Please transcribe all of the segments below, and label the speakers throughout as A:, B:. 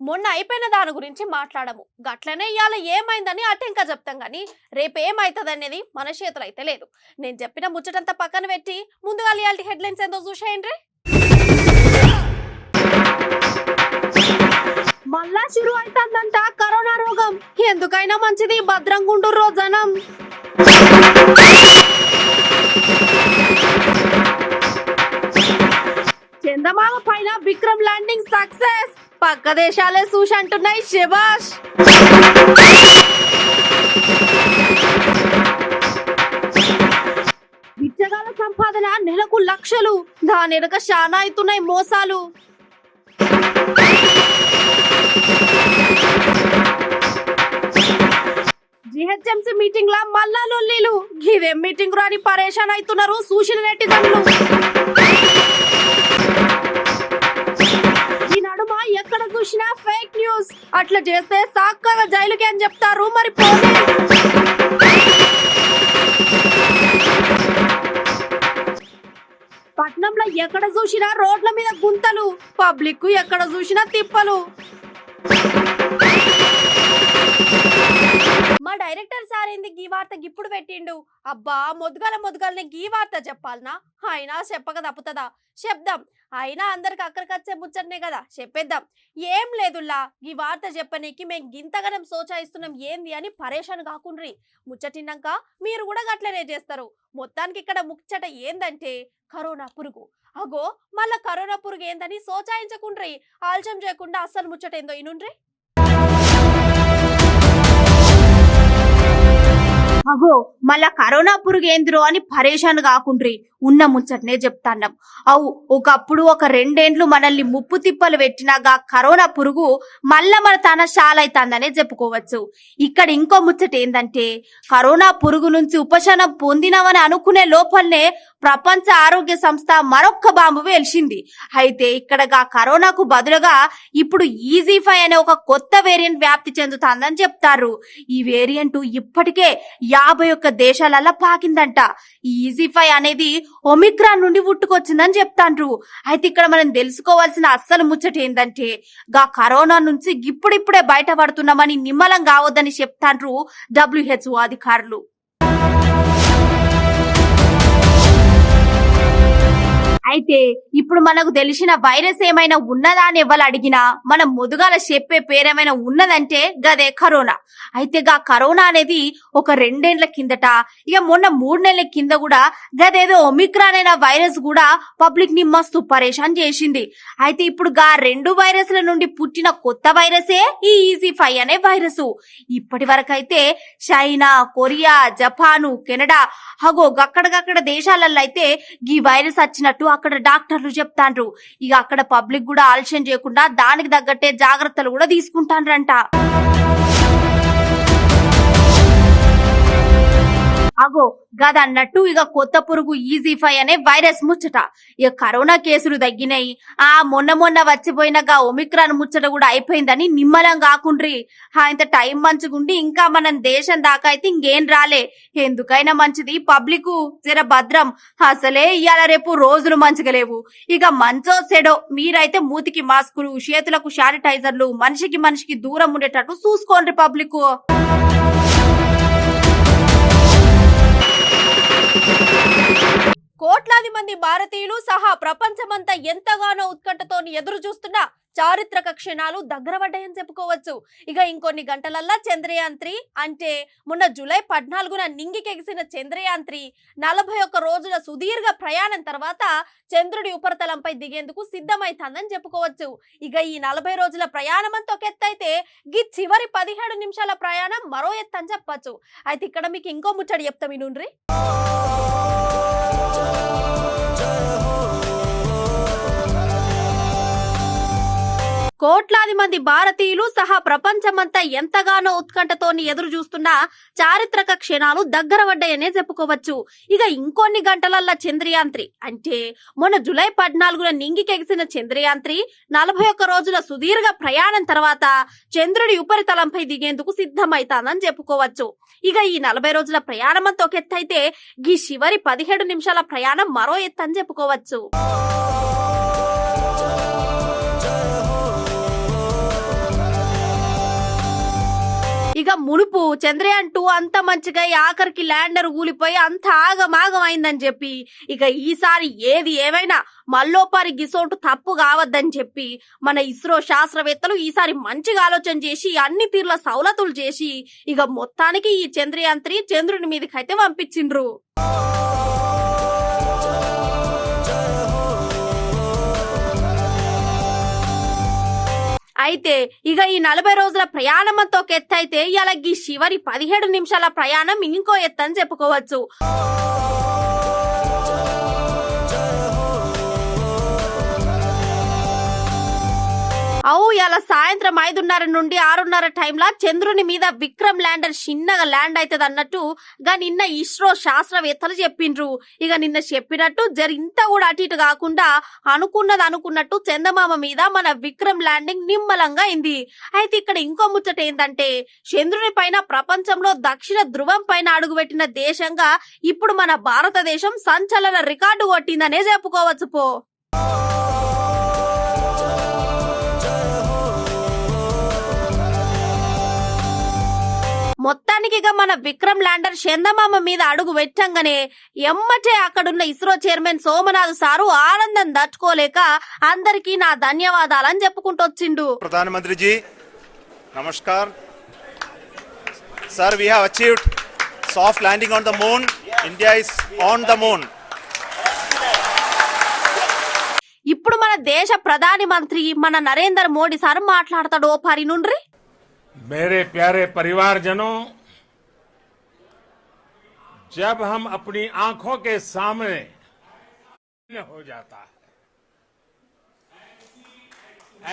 A: మొన్న అయిపోయిన దాని గురించి మాట్లాడము, గట్లనే ఇవాళ ఏమైందని అటెంక చెప్తాం గానీ రేపు ఏమైతుంది అనేది మన చేతులు అయితే లేదు. నేను చెప్పిన ముచ్చటంతా పక్కన పెట్టి ముందుగా ఇవాళ హెడ్లైన్స్ ఏందో చూసేయండి. మళ్ళా షురు అవుతుందంట కరోనా రోగం. ఎందుకైనా మంచిది భద్రంగుండు జనం. చందమామ పైన విక్రమ్ ల్యాండింగ్ సక్సెస్. పక్క దేశాలే చూసి అంటున్నాయి శబాష్. బిచ్చగాల సంపాదన నెలకు లక్షలు, దాని వెనక శానా అవుతున్నాయి మోసాలు. జిహెచ్ఎంసీ మీటింగ్ లా మళ్ళా లొల్లీలు. ఇదేం మీటింగ్ రాని పరేషాన్ అవుతున్నారు చూసిన నెటిజన్లు. ఈ నడుమ ఎక్కడ చూసినా ఫేక్ న్యూస్. అట్లా చేస్తే సాక్కగా జైలుకి అని చెప్తారు మరి పోలీస్. పట్నంలో ఎక్కడ చూసినా రోడ్ల మీద గుంతలు, పబ్లిక్ ఎక్కడ చూసినా తిప్పలు. మా డైరెక్టర్ సార్ ఏంది గీ వార్త గిప్పుడు పెట్టిండు. అబ్బా మొద్దుగాలనే గీ వార్త చెప్పాలనా? అయినా చెప్పక తప్పుతుందా? చెప్దాం. అయినా అందరికి అక్కడికొచ్చే ముచ్చటనే కదా, చెప్పేద్దాం. ఏం లేదుల్లా, ఈ వార్త చెప్పనీకి మేము గింతగనం సోచాయిస్తున్నాం ఏంది అని పరేషాన్ కాకుండ్రి. ముచ్చటిన్నాక మీరు కూడా గట్లనే చేస్తారు. మొత్తానికి ఇక్కడ ముచ్చట ఏందంటే కరోనా పురుగు. అగో మళ్ళా కరోనా పురుగు ఏందని సోచాయించకుండ్రి. ఆలస్యం చేయకుండా అస్సలు ముచ్చట ఏందో ఇనుండ్రి. అగో మళ్ళా కరోనా పురుగు ఏందిరో అని పరేషాన్ కాకుండ్రి. ఉన్న ముచ్చటనే చెప్తాన్నాం. అవు ఒకప్పుడు ఒక 2 ఏండ్లు మనల్ని ముప్పు తిప్పలు పెట్టినాగా కరోనా పురుగు మళ్ళా మన తన శాలైతాందనే చెప్పుకోవచ్చు. ఇక్కడ ఇంకో ముచ్చట ఏందంటే కరోనా పురుగు నుంచి ఉపశమనం పొందినామని అనుకునే లోపలనే ప్రపంచ ఆరోగ్య సంస్థ మరొక్క బాంబు వేల్చింది. అయితే ఇక్కడ కరోనాకు బదులుగా ఇప్పుడు ఈజీ5 అనే ఒక కొత్త వేరియంట్ వ్యాప్తి చెందుతాందని చెప్తారు. ఈ వేరియంట్ ఇప్పటికే 51 దేశాలలో పాకిందంట. ఈ ఈజీ5 అనేది ఒమిక్రాన్ నుండి పుట్టుకొచ్చిందని చెప్తాండ్రు. అయితే ఇక్కడ మనం తెలుసుకోవాల్సిన అస్సలు ముచ్చట ఏందంటే కరోనా నుంచి ఇప్పుడిప్పుడే బయటపడుతున్నామని నిమ్మలం కావద్దని చెప్తాండ్రు WHO అధికారులు. అయితే ఇప్పుడు మనకు తెలిసిన వైరస్ ఏమైనా ఉన్నదా అని ఎవరు అడిగినా మనం ముదుగాల చెప్పే పేరేమైనా ఉన్నదంటే గదే కరోనా. అయితే కరోనా అనేది ఒక 2 ఏండ్ల కిందట, ఇక మొన్న 3 నెలల కింద కూడా గదేదో ఒమిక్రాన్ అయిన వైరస్ కూడా పబ్లిక్ ని మస్తు పరేషాన్ చేసింది. అయితే ఇప్పుడు 2 వైరస్ల నుండి పుట్టిన కొత్త వైరసే ఈ ఈజీ5 అనే వైరస్. ఇప్పటి వరకు అయితే చైనా, కొరియా, జపాను, కెనడా అక్కడ దేశాలలో అయితే ఈ వైరస్ వచ్చినట్టు అక్కడ డాక్టర్లు చెప్తాండ్రు. ఇక అక్కడ పబ్లిక్ కూడా ఆలస్యం చేయకుండా దానికి తగ్గట్టే జాగ్రత్తలు కూడా తీసుకుంటాండ్రంట. అగో గదన్నట్టు ఇక కొత్త పురుగు ఈజీ5 అనే వైరస్ ముచ్చట. ఇక కరోనా కేసులు తగ్గినాయి, మొన్న వచ్చిపోయిన ఒమిక్రాన్ ముచ్చట కూడా అయిపోయిందని నిమ్మలం కాకుండ్రి. ఇంత టైం మంచిగుండి ఇంకా మనం దేశం దాకా అయితే ఇంకేం రాలే. ఎందుకైనా మంచిది పబ్లిక్ జర భద్రం. అసలే ఇవాళ రేపు రోజులు మంచిగా లేవు. ఇక మంచో చెడో మీరైతే మూతికి మాస్కులు, చేతులకు శానిటైజర్లు, మనిషికి దూరం ఉండేటట్టు చూసుకోండి పబ్లిక్. కోట్లాది మంది భారతీయులు సహా ప్రపంచమంతా ఎంతగానో ఉత్కంఠతో ఎదురు చూస్తున్న చారిత్రక క్షణాలు దగ్గర పడ్డాయని చెప్పుకోవచ్చు. ఇక ఇంకొన్ని గంటలల్లా చంద్రయాన్-3 అంటే మొన్న జూలై 14న నింగికెగిసిన చంద్రయాన్-3 41 రోజుల సుదీర్ఘ ప్రయాణం తర్వాత చంద్రుడి ఉపరితలంపై దిగేందుకు సిద్ధమైతాందని చెప్పుకోవచ్చు. ఇక ఈ 40 రోజుల ప్రయాణం అంతా ఒక ఎత్తైతే ఈ చివరి 17 నిమిషాల ప్రయాణం మరో ఎత్తు అని చెప్పచ్చు. అయితే ఇక్కడ మీకు ఇంకో ముచ్చడి చెప్తా వినుండ్రి. కోట్లాది మంది భారతీయులు సహా ప్రపంచమంతా ఎంతగానో ఉత్కంఠతో ఎదురు చూస్తున్న చారిత్రక క్షణాలు దగ్గర పడ్డాయనే చెప్పుకోవచ్చు. ఇక ఇంకొన్ని గంటలల్లా చంద్రయాన్-3 అంటే మొన్న జూలై 14న నింగికెగిసిన చంద్రయాన్-3 41 రోజుల సుదీర్ఘ ప్రయాణం తర్వాత చంద్రుడి ఉపరితలంపై దిగేందుకు సిద్ధమైతాందని చెప్పుకోవచ్చు. ఇక ఈ 40 రోజుల ప్రయాణం అంతా ఒక ఎత్తైతే ఈ చివరి 17 నిమిషాల ప్రయాణం మరో ఎత్తు అని చెప్పుకోవచ్చు. ఇక మునుపు చంద్రయాన్-2 అంత మంచిగా ఆఖరికి ల్యాండర్ ఊలిపోయి అంత ఆగమాగం అయిందని చెప్పి ఇక ఈసారి ఏది ఏమైనా మల్లోపారి గిసోటు తప్పు కావద్దని చెప్పి మన ఇస్రో శాస్త్రవేత్తలు ఈసారి మంచిగా ఆలోచన చేసి అన్ని తీర్ల సౌలతులు చేసి ఇక మొత్తానికి ఈ చంద్రయాన్-3 చంద్రుని మీదకైతే పంపించిండ్రు. అయితే ఇక ఈ 40 రోజుల ప్రయాణంతో ఎత్తైతే ఇలా ఈ చివరి 17 నిమిషాల ప్రయాణం ఇంకో ఎత్తని చెప్పుకోవచ్చు. అవు ఇలా సాయంత్రం 5:30 నుండి 6:30 టైంలో చంద్రుని మీద విక్రమ్ ల్యాండర్ చిన్నగా ల్యాండ్ అవుతుంది అన్నట్టు నిన్న ఇస్రో శాస్త్రవేత్తలు చెప్పిండ్రు. ఇక నిన్న చెప్పినట్టు ఇంత కూడా అటు ఇటు కాకుండా అనుకున్నట్టు చందమామ మీద మన విక్రమ్ ల్యాండింగ్ నిమ్మలంగా అయింది. అయితే ఇక్కడ ఇంకో ముచ్చట ఏంటంటే చంద్రుని పైన ప్రపంచంలో దక్షిణ ధృవం పైన అడుగుపెట్టిన దేశంగా ఇప్పుడు మన భారతదేశం సంచలన రికార్డు కొట్టిందనే చెప్పుకోవచ్చు పో. మొత్తానికి మన విక్రమ్ ల్యాండర్ చందమామ మీద అడుగు పెట్టంగానే ఎమ్మటే అక్కడున్న ఇస్రో చైర్మన్ సోమనాథ్ సారు ఆనందం తట్టుకోలేక అందరికీ నా ధన్యవాదాలని చెప్పుకుంటూ వచ్చిండు.
B: ప్రధానమంత్రి జీ నమస్కార్ sir, we have achieved soft landing on the moon. India is on the moon.
A: ఇప్పుడు మన దేశ ప్రధాని మంత్రి మన నరేంద్ర మోడీ సార్ మాట్లాడతాడు. ఓ పరి నుండ్రి.
C: मेरे प्यारे परिवारजनों, जब हम अपनी आंखों के सामने हो जाता है,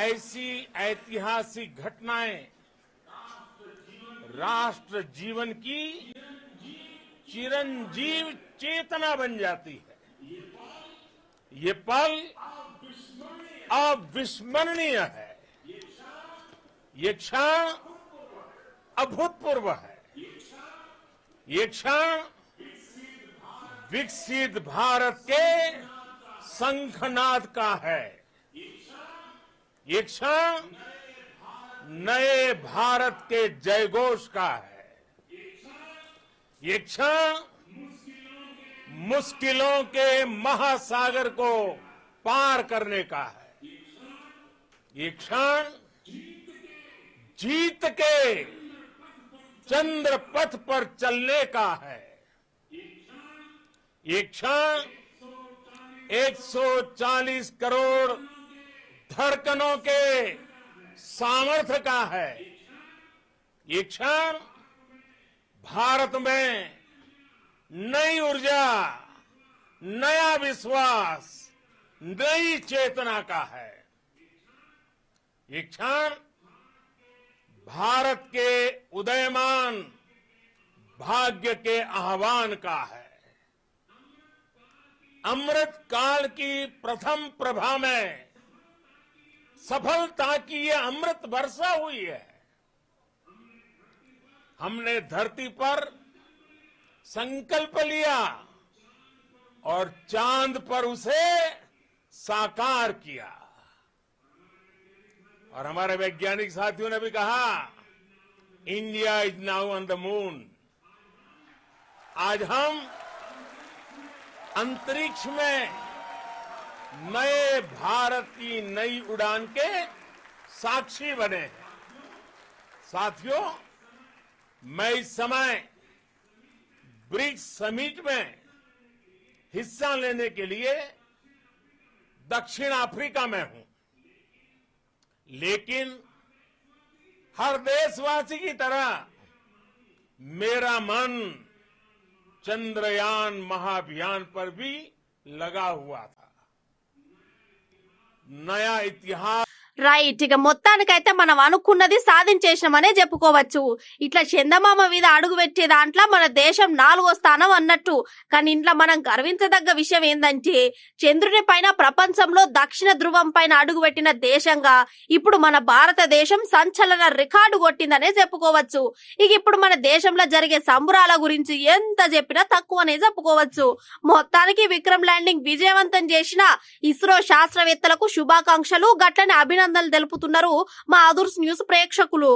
C: ऐसी ऐतिहासिक घटनाएं राष्ट्र जीवन की चिरंजीव चेतना बन जाती है. ये पल अविस्मरणीय है. ये क्षण अभूतपूर्व है. ये क्षण विकसित भारत के शंखनाद का है. ये क्षण नए भारत के जयघोष का है. ये क्षण मुश्किलों के महासागर को पार करने का है. ये क्षण जीत के चंद्र पथ पर चलने का है. ये क्षण 140 करोड़ धड़कनों के सामर्थ्य का है. ये क्षण भारत में नई ऊर्जा, नया विश्वास, नई चेतना का है. ये क्षण भारत के उदयमान भाग्य के आह्वान का है. अमृत काल की प्रथम प्रभा में सफलता की ये अमृत वर्षा हुई है. हमने धरती पर संकल्प लिया और चांद पर उसे साकार किया. और हमारे वैज्ञानिक साथियों ने भी कहा, India is now on the moon. आज हम अंतरिक्ष में नए भारत की नई उड़ान के साक्षी बने हैं. साथियों, मैं इस समय ब्रिक्स समिट में हिस्सा लेने के लिए दक्षिण अफ्रीका में हूं. लेकिन हर देशवासी की तरह मेरा मन चंद्रयान महाअभियान पर भी लगा हुआ था. नया इतिहास
A: రైట్. ఇక మొత్తానికైతే మనం అనుకున్నది సాధించేసినామనే చెప్పుకోవచ్చు. ఇట్లా చందమామ మీద అడుగు పెట్టే దాంట్లో మన దేశం 4వ స్థానం అన్నట్టు. కానీ ఇంట్లో మనం గర్వించదగ్గ విషయం ఏంటంటే చంద్రుని పైన ప్రపంచంలో దక్షిణ ధృవం పైన అడుగు పెట్టిన దేశంగా ఇప్పుడు మన భారతదేశం సంచలన రికార్డు కొట్టిందనే చెప్పుకోవచ్చు. ఇక ఇప్పుడు మన దేశంలో జరిగే సంబరాల గురించి ఎంత చెప్పినా తక్కువనే చెప్పుకోవచ్చు. మొత్తానికి విక్రమ్ ల్యాండింగ్ విజయవంతం చేసిన ఇస్రో శాస్త్రవేత్తలకు శుభాకాంక్షలు, గట్లనే అభినందనలు తెలుపుతున్నారు మా అదుర్స్ న్యూస్ ప్రేక్షకులు.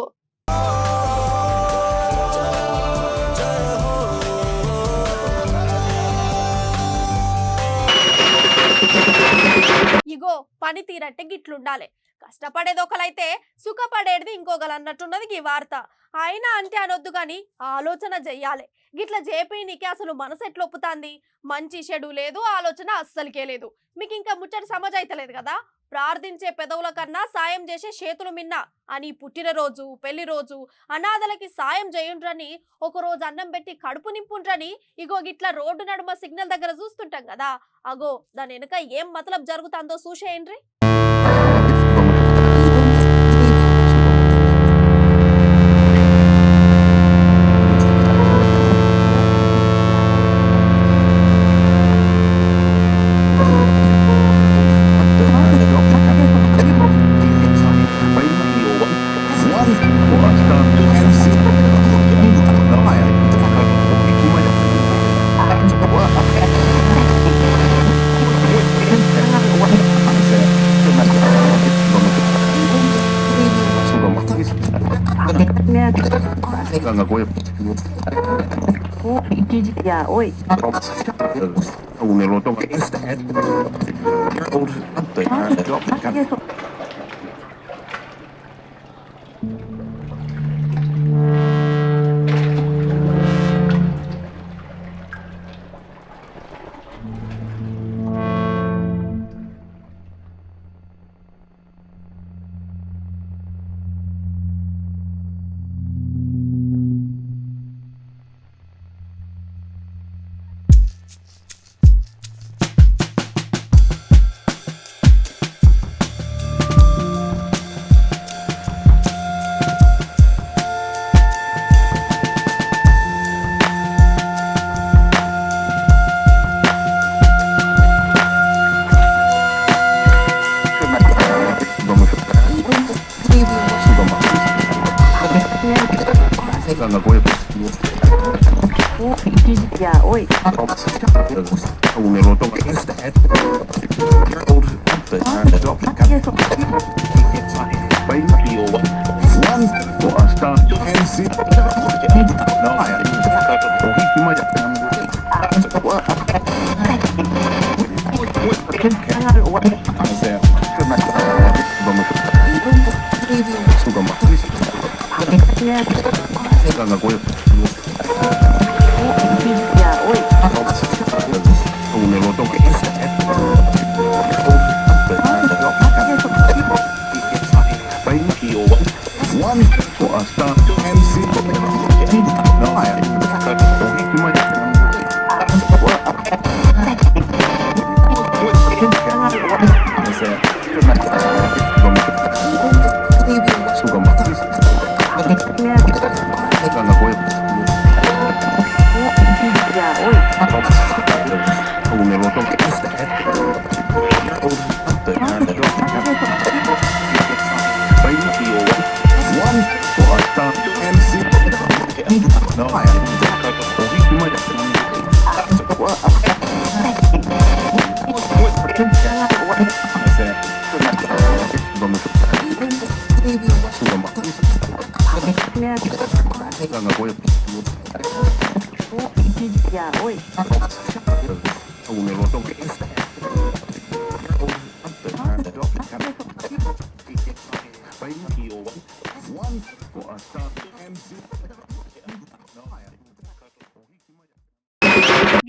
A: ఇగో పని తీరంటే గిట్లుండాలి. కష్టపడేది ఒకలైతే సుఖపడేది ఇంకొకరు అన్నట్టున్నది ఈ వార్త. అయినా అంటే అనొద్దు గాని ఆలోచన చెయ్యాలి. గిట్ల చేపీనికి అసలు మనసు ఎట్లా ఒప్పుతాంది? మంచి చెడు లేదు, ఆలోచన అస్సలకే లేదు. మీకు ఇంకా ముచ్చట సమజ్ అయితలేదు కదా? ప్రార్థించే పెదవుల కన్నా సాయం చేసే చేతులు మిన్న అని పుట్టినరోజు, పెళ్లి రోజు అనాథలకి సాయం చేయుండ్రని, ఒక రోజు అన్నం పెట్టి కడుపు నింపుండ్రని ఇగో గిట్ల రోడ్డు నడుమ సిగ్నల్ దగ్గర చూస్తుంటాం కదా. అగో దాని వెనుక ఏం మతలబ్ జరుగుతుందో చూసేయండ్రి.
D: Ya, oi. Ya, oi.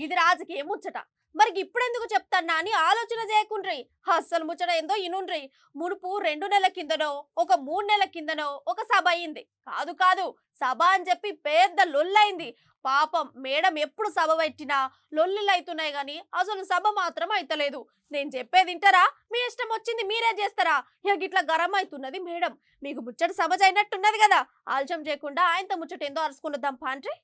A: ఇది రాజకీయ ముచ్చట. మరి ఇప్పుడెందుకు చెప్తాన్నా అని ఆలోచన చేయకుండ్రి. అస్సలు ముచ్చట ఏందో ఇనుండ్రి. మునుపు 2 నెలల కిందనో, ఒక 3 నెలల కిందనో ఒక సభ అయింది. కాదు సభ అని చెప్పి పెద్ద లొల్లైంది. పాపం మేడం ఎప్పుడు సభ పెట్టినా లొల్లిలు అవుతున్నాయి గాని అసలు సభ మాత్రం అయితలేదు. నేను చెప్పేది వింటారా? మీ ఇష్టం వచ్చింది మీరే చేస్తారా? ఇక గిట్లా గరం అవుతున్నది మేడం. మీకు ముచ్చట సభ అయినట్టున్నది కదా. ఆలస్యం చేయకుండా ఆయనతో ముచ్చట ఏందో అరుచుకున్నద్దాం పాండ్రి.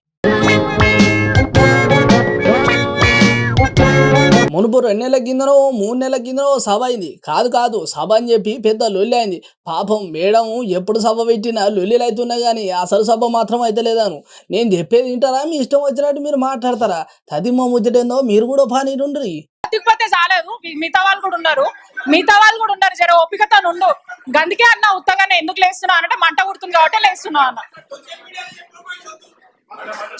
E: మునుపు 2 నెలల కిందనో 3 నెలల కిందనో సభ అయింది. కాదు సభ అని చెప్పి పెద్ద లొల్లి అయింది. పాపం మేడం ఎప్పుడు సభ పెట్టినా లొల్లిలు అవుతున్నాయి కానీ అసలు సభ మాత్రం అయితే లేదాను. నేను చెప్పేది వింటారా? మీ ఇష్టం వచ్చినట్టు మీరు మాట్లాడతారా? తదిమ్మ ముచ్చటేందో మీరు కూడా పానీ ఉండ్రి.
F: చాలేదు, మిగతా వాళ్ళు కూడా ఉన్నారు. జర ఓపికతో నుండు. గందుకే అన్న ఉత్తగానే ఎందుకు లేస్తున్నా అంటే మంట కుడుతుంది కాబట్టి లేస్తున్నా అన్న.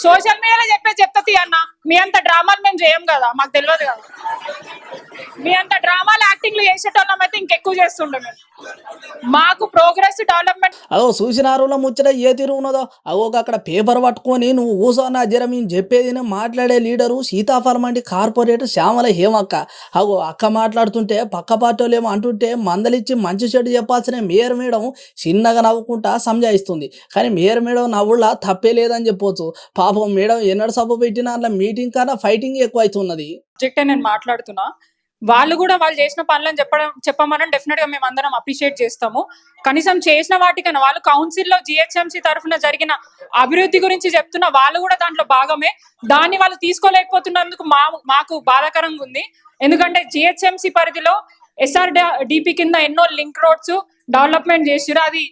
F: సోషల్ మీడియాలో చెప్తా అన్న, మీ అంత డ్రామాలు మేము చేయం కదా, మాకు తెలియదు కదా. మీ అంత డ్రామాలు యాక్టింగ్లు చేసేటోళ్ళం అయితే ఇంకెక్కువ చేస్తుండే మేము. మాకు ప్రోగ్రెస్ డెవలప్మెంట్.
E: అగో చూసినారులో ముచ్చట ఏ తీరు ఉన్నదో. అగో అక్కడ పేపర్ పట్టుకొని నువ్వు ఊసో నా జర మేము చెప్పేది మాట్లాడే లీడరు సీతాఫలం అంటే కార్పొరేటర్ శ్యామల హేమక్క. అగో అక్క మాట్లాడుతుంటే పక్క పార్టీలు ఏమో అంటుంటే మందలిచ్చి మంచి చెడు చెప్పాల్సిన మేయర్ మేడం చిన్నగా నవ్వుకుంటా సంజాయిస్తుంది. కానీ మేయర్ మేడం నవ్వులా తప్పే లేదని చెప్పొచ్చు. పాపం మేడం ఎన్నడు సభ పెట్టినా అట్లా మీటింగ్ కన్నా ఫైటింగ్ ఎక్కువ అవుతున్నది.
F: నేను మాట్లాడుతున్నా, వాళ్ళు కూడా వాళ్ళు చేసిన పనులను చెప్పమని డెఫినెట్ గా మేము అందరం అప్రిషియేట్ చేస్తాము. కనీసం చేసిన వాటికన్నా వాళ్ళు కౌన్సిల్లో జిహెచ్ఎంసీ తరఫున జరిగిన అభివృద్ధి గురించి చెప్తున్నా, వాళ్ళు కూడా దాంట్లో భాగమే. దాన్ని వాళ్ళు తీసుకోలేకపోతున్నందుకు మాకు బాధాకరంగా ఉంది. ఎందుకంటే జిహెచ్ఎంసీ పరిధిలో SRDP కింద ఎన్నో లింక్ రోడ్స్ డెవలప్మెంట్ చేసిరు. అది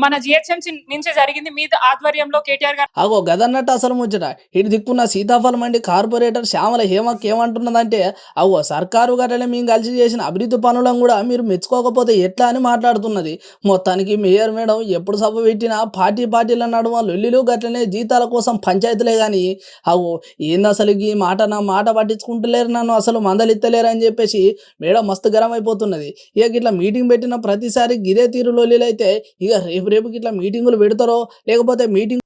F: మన జిహెచ్ఎంసీ నుంచి జరిగింది మీ ఆధ్వర్యంలో కేటీఆర్ గారు.
E: అగో గదన్నట్టు అసలు ముచ్చట. ఇటు దిక్కున్న సీతాఫలం మండి కార్పొరేటర్ శ్యామల హేమక్ ఏమంటున్నదంటే, అగో సర్కారు గట్లనే మేము కలిసి చేసిన అభివృద్ధి పనులను కూడా మీరు మెచ్చుకోకపోతే ఎట్లా అని మాట్లాడుతున్నది. మొత్తానికి మేయర్ మేడం ఎప్పుడు సభ పెట్టినా పార్టీల నడుమ లొల్లిలు గట్లనే జీతాల కోసం పంచాయతీలే కానీ అగో ఏంది అసలు ఈ మాట నా మాట పట్టించుకుంటలేరు, నన్ను అసలు మందలిత్తలేరు అని చెప్పేసి మేడం మస్తు గరం అయిపోతున్నది. ఇక ఇట్లా మీటింగ్ పెట్టిన ప్రతిసారి గిదే తీరు లొల్లిలు అయితే ఇక రేపు ఇట్లా మీటింగులు పెడతారో లేకపోతే మీటింగ్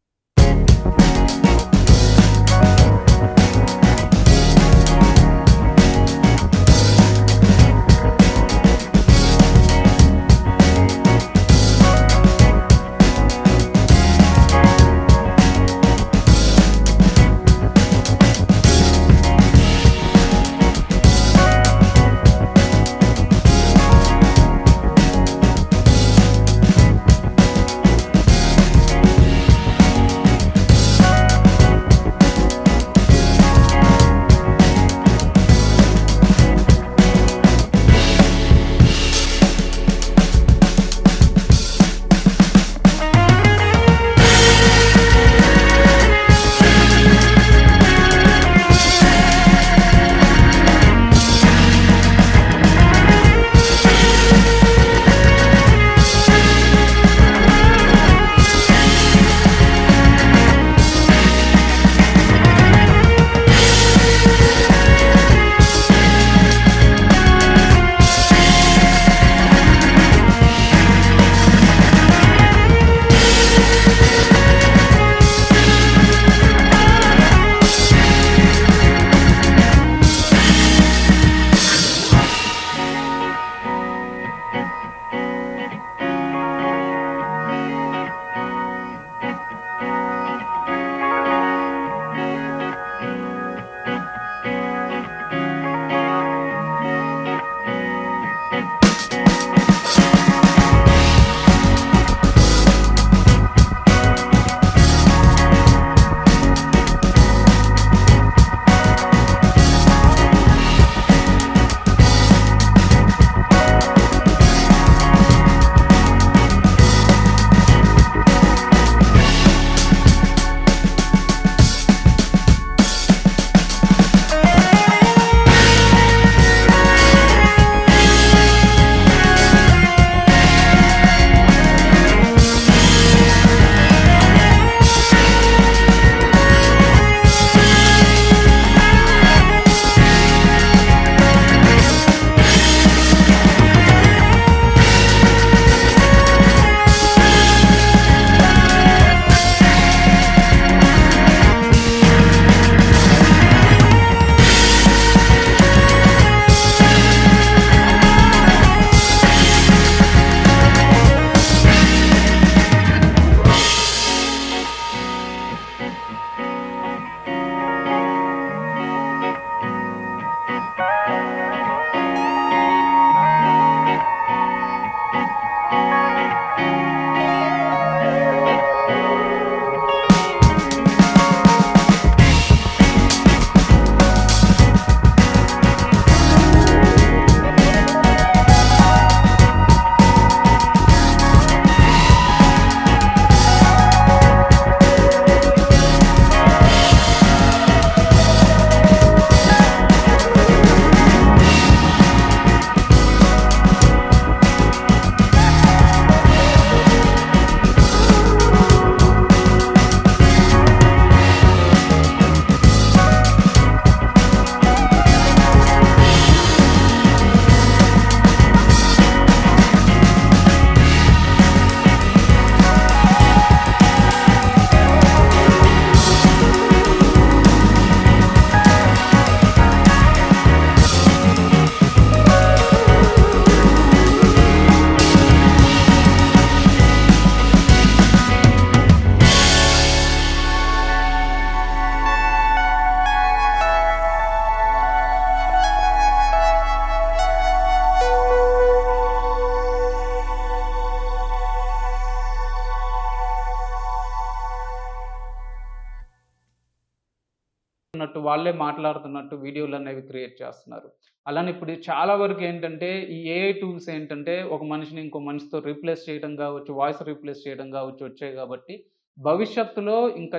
G: చేస్తున్నట్టు వాళ్ళే మాట్లాడుతున్నట్టు వీడియోలు అనేవి క్రియేట్ చేస్తున్నారు. అలానే ఇప్పుడు చాలా వరకు ఏంటంటే ఈ ఏఐ టూల్స్ ఏంటంటే ఒక మనిషిని ఇంకో మనిషితో రీప్లేస్ చేయడం కావచ్చు, వాయిస్ రీప్లేస్ చేయడం కావచ్చు వచ్చాయి కాబట్టి భవిష్యత్తులో ఇంకా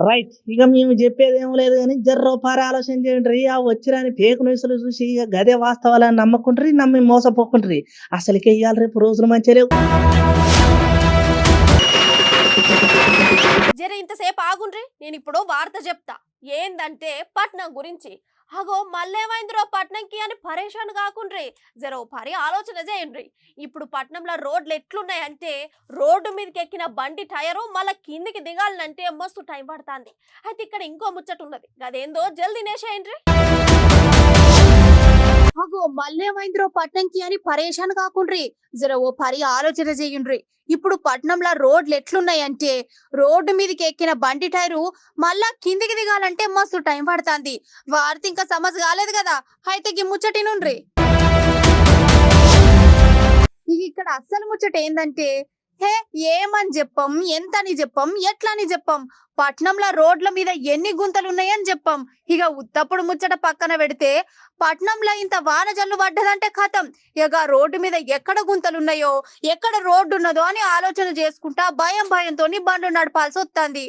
H: రైట్. ఇక మేము చెప్పేది ఏం లేదు కానీ జర్ర పారి ఆలోచన చేయండి. ఆ వచ్చిరాని ఫేక్ న్యూస్లు చూసి ఇక గదే వాస్తవాలని నమ్మకుంటారు, నమ్మి మోసపోకుంటారు. అసలుకే ఇవాళ రేపు రోజులు మంచిగా లేవు.
A: జర ఇంతసేపు ఆగుండ్రి, నేను ఇప్పుడు వార్త చెప్తా. ఏందంటే పట్నం గురించి. అగో మళ్ళేమైందిరో పట్నంకి అని పరేషాన్ కాకుండ్రి, జర ఓ పరి ఆలోచన చేయండి. ఇప్పుడు పట్నంలో రోడ్లు ఎట్లున్నాయంటే రోడ్డు మీదకి ఎక్కిన బండి టైరు మళ్ళీ కిందికి దిగాలంటే మస్తు టైం పడుతుంది. అయితే ఇక్కడ ఇంకో ముచ్చట ఉన్నది, అదేందో జల్దీ నేసేయండి. అగో మళ్ళేమైందిరో పట్నంకి అని పరేషాన్ కాకుండ్రి, జర ఓ పరి ఆలోచన చేయండి. ఇప్పుడు పట్నంలో రోడ్లు ఎట్లున్నాయంటే రోడ్డు మీదకి ఎక్కిన బండి టైరు మళ్ళా కిందికి దిగాలంటే మస్తు టైం పడుతుంది. వార్త ఇంకా సమజ్ కాలేదు కదా, అయితే ఈ ముచ్చటి నుండ్రి. ఇక్కడ అస్సలు ముచ్చట ఏందంటే హే ఏమని చెప్పం, ఎంతని చెప్పం, ఎట్లని చెప్పం, పట్నంలో రోడ్ల మీద ఎన్ని గుంతలు ఉన్నాయని చెప్పం. ఇక ఉత్తప్పుడు ముచ్చట పక్కన పెడితే పట్నంలో ఇంత వాన జల్లు పడ్డదంటే కథం, ఇక రోడ్డు మీద ఎక్కడ గుంతలున్నాయో ఎక్కడ రోడ్డు ఉన్నదో అని ఆలోచన చేసుకుంటా భయంతో బండ్లు నడపాల్సి వస్తుంది.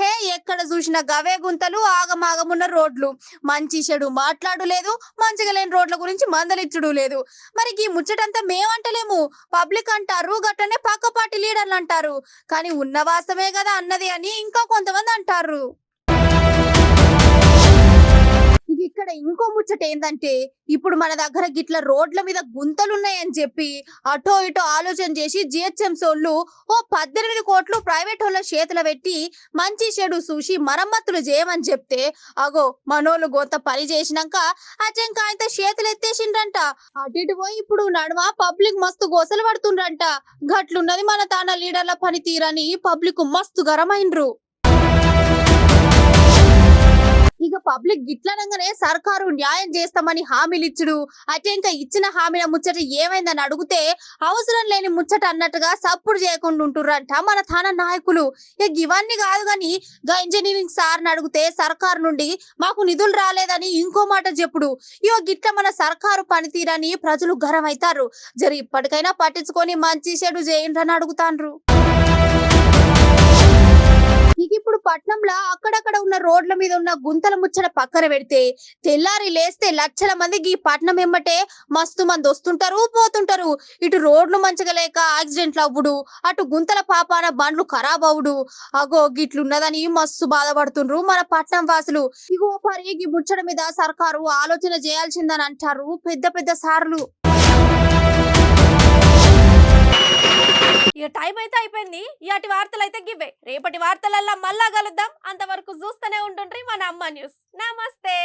A: హే ఎక్కడ చూసినా గవే గుంతలు, ఆగమాగమున్న రోడ్లు, మంచి చెడు మాట్లాడు లేదు, మంచిగా లేని రోడ్ల గురించి మందలిచ్చుడు లేదు. మరి ఈ ముచ్చటంతా మేమంటలేము, పబ్లిక్ అంటారు, గట్టనే పక్క పార్టీ లీడర్లు అంటారు. కానీ ఉన్న వాస్తవమే కదా అన్నది అని ఇంకా కొంతమంది అంటారు. ఇక్కడ ఇంకో ముచ్చట ఏందంటే ఇప్పుడు మన దగ్గర గిట్ల రోడ్ల మీద గుంతలున్నాయని చెప్పి అటో ఇటో ఆలోచన చేసి జిహెచ్ఎంసీ వాళ్ళు ఓ 18 కోట్లు ప్రైవేట్ వాళ్ళ చేతులు పెట్టి మంచి చెడు చూసి మరమ్మతులు చేయమని చెప్తే అగో మనోళ్ళు గొంత పని చేసినాక అచ్చంక ఆయన చేతులు ఎత్తేసిండ్రంట. అటు ఇటు పోయి ఇప్పుడు నడుమ పబ్లిక్ మస్తు గోసలు పడుతుండ్రంట. గట్లున్నది మన తాన లీడర్ల పని తీరని పబ్లిక్ మస్తు గరమైండ్రు. ఇక పబ్లిక్ గిట్లనంగానే సర్కారు న్యాయం చేస్తామని హామీలిచ్చుడు, అటే ఇంకా ఇచ్చిన హామీల ముచ్చట ఏమైందని అడిగితే అవసరం లేని ముచ్చట అన్నట్టుగా సప్పుడు చేయకుండా ఉంటుర్రంట మన తాన నాయకులు. ఇక ఇవన్నీ కాదు గాని ఇంజనీరింగ్ సార్ని అడిగితే సర్కారు నుండి మాకు నిధులు రాలేదని ఇంకో మాట చెప్పుడు. ఇగో గిట్ల మన సర్కారు పనితీరని ప్రజలు గరం అవుతారు. జరి ఇప్పటికైనా పట్టించుకొని మంచి చెడు చేయండి అని అడుగుతాండ్రు. ఇక ఇప్పుడు పట్నంలో అక్కడక్కడ ఉన్న రోడ్ల మీద ఉన్న గుంతల ముచ్చట పక్కన పెడితే తెల్లారి లేస్తే లక్షల మందికి ఈ పట్నం ఎమ్మటే మస్తు మంది వస్తుంటారు పోతుంటారు. ఇటు రోడ్లు మంచిగా లేక యాక్సిడెంట్లు అవ్వుడు, అటు గుంతల పాపాన బండ్లు ఖరాబ్ అవ్వుడు, అగో గిట్లున్నదని మస్తు బాధపడుతుండ్రు మన పట్నం వాసులు. ఇగో పరి ఈ ముచ్చట మీద సర్కారు ఆలోచన చేయాల్సిందని అంటారు పెద్ద పెద్ద సార్లు. ఇక టైం అయితే అయిపోయింది. ఇలాంటి వార్తలు అయితే గివ్వే. రేపటి వార్తలల్లా మళ్ళా కలుద్దాం. అంతవరకు చూస్తూనే ఉంటుండ్రి మన అమ్మ న్యూస్. నమస్తే.